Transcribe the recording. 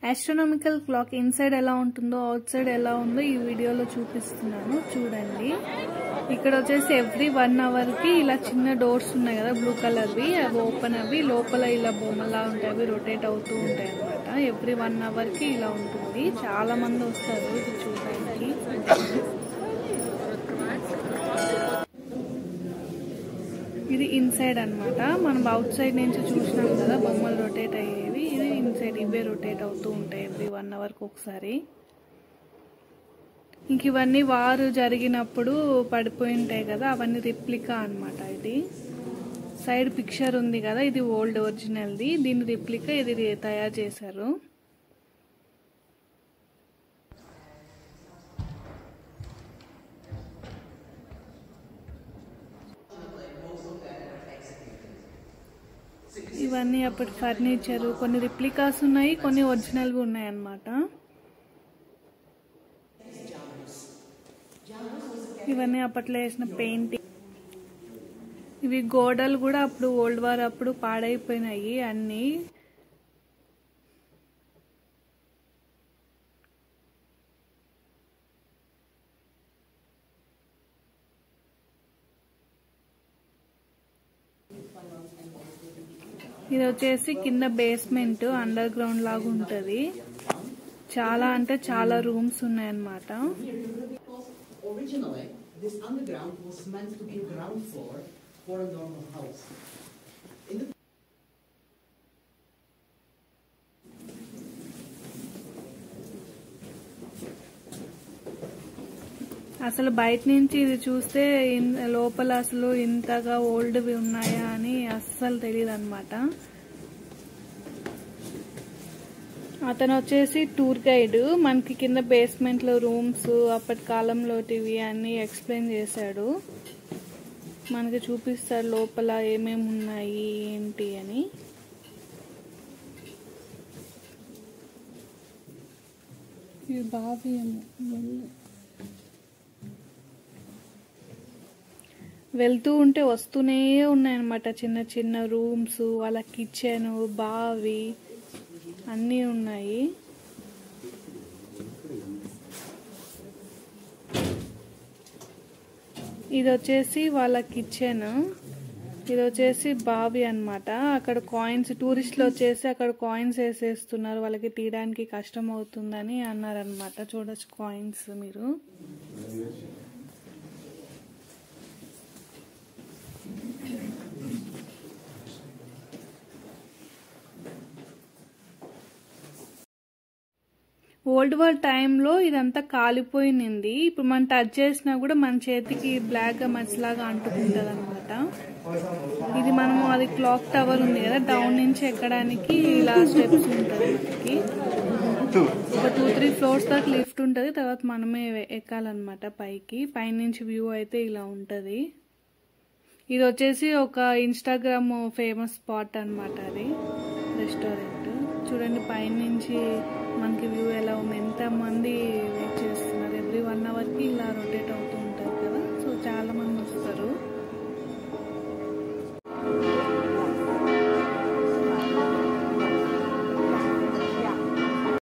Astronomical clock inside ఎలా ఉంటుందో out side ఎలా ఉందో ఈ వీడియోలో చూపిస్తున్నాను చూడండి. ఇక్కడ వచ్చేసి ఎవ్రీ 1 hour కి ఇలా చిన్న డోర్స్ ఉన్నాయి కదా బ్లూ కలర్వి, అవి ఓపెన్ అవి లోపల ఇలా బొమ్మలా ఉంటాయి, అవి రొటేట్ అవుతూ ఉంటాయి అన్నమాట. ఎవ్రీ 1 hour కి ఇలా ఉంటుంది. చాలా మంది వస్తారు ఇది చూడడానికి. ఇది ఇన్సైడ్ అన్నమాట. మనం అవుట్ సైడ్ నుంచి చూసినాం కదా బొమ్మలు రొటేట్ అయ్యేవి, ఇది ఇన్సైడ్ ఇవే రొటేట్ అవుతూ ఉంటాయి ఎవ్రీ 1 hour కి ఒకసారి. ఇంక ఇవన్నీ వారు జరిగినప్పుడు పడిపోయి ఉంటాయి కదా, అవన్నీ రిప్లికా అన్నమాట. ఇది సైడ్ పిక్చర్ ఉంది కదా, ఇది ఓల్డ్ ఒరిజినల్ది, దీని రిప్లికా ఇది తయారు చేశారు. ఇవన్నీ అప్పటి ఫర్నిచర్, కొన్ని రిప్లికాస్ ఉన్నాయి, కొన్ని ఒరిజినల్వి ఉన్నాయి అన్నమాట. ఇవన్నీ అప్పట్లో వేసిన పెయింటింగ్. ఇవి గోడలు కూడా అప్పుడు ఓల్డ్ వార్ అప్పుడు పాడైపోయినాయి అన్ని. ఇది వచ్చేసి కింద బేస్మెంట్ అండర్ గ్రౌండ్ లాగా ఉంటది. చాలా అంటే చాలా రూమ్స్ ఉన్నాయన్నమాట. Originally, this underground was meant to be ground floor for a normal house. అసలు బయట నుంచి ఇది చూస్తే లోపల అసలు ఇంతగా ఓల్డ్వి ఉన్నాయా అని అస్సలు తెలియదు అన్నమాట. అతను వచ్చేసి టూర్ గైడ్, మనకి కింద బేస్మెంట్ లో రూమ్స్ అప్పటి కాలంలోటివి అన్ని ఎక్స్ప్లెయిన్ చేశాడు. మనకి చూపిస్తాడు లోపల ఏమేమి ఉన్నాయి ఏంటి అని. బావి వెళ్తూ ఉంటే వస్తూనే ఉన్నాయన్నమాట. చిన్న చిన్న రూమ్స్, వాళ్ళ కిచెన్, బావి అన్నీ ఉన్నాయి. ఇది వచ్చేసి వాళ్ళ కిచెన్, ఇది వచ్చేసి బావి అన్నమాట. అక్కడ కాయిన్స్, టూరిస్టులు వచ్చేసి అక్కడ కాయిన్స్ వేసేస్తున్నారు, వాళ్ళకి తీయడానికి కష్టం అవుతుందని అన్నారనమాట. చూడొచ్చు కాయిన్స్ మీరు. ఓల్డ్ వార్ టైంలో ఇదంతా కాలిపోయింది. ఇప్పుడు మనం టచ్ చేసినా కూడా మన చేతికి బ్లాక్ గా మచ్చలాగా అంటుకుంటది అనమాట. ఇది మనము అది క్లాక్ టవర్ ఉంది కదా, డౌన్ నుంచి ఎక్కడానికి ఇలా స్టెప్స్ ఉంటది. మనకి ఒక 2-3 floors దాకా లిఫ్ట్ ఉంటది, తర్వాత మనమే ఎక్కాలన్నమాట పైకి. పైనుంచి వ్యూ అయితే ఇలా ఉంటది. ఇది వచ్చేసి ఒక ఇన్స్టాగ్రామ్ ఫేమస్ స్పాట్ అన్నమాట. అది రెస్టారెంట్ చూడండి పైనుంచి మనకి వ్యూ ఎలా ఉంది. ఎంత మంది వెయిట్ చేస్తున్నారు. ఎవ్రీ 1 hour కి ఇలా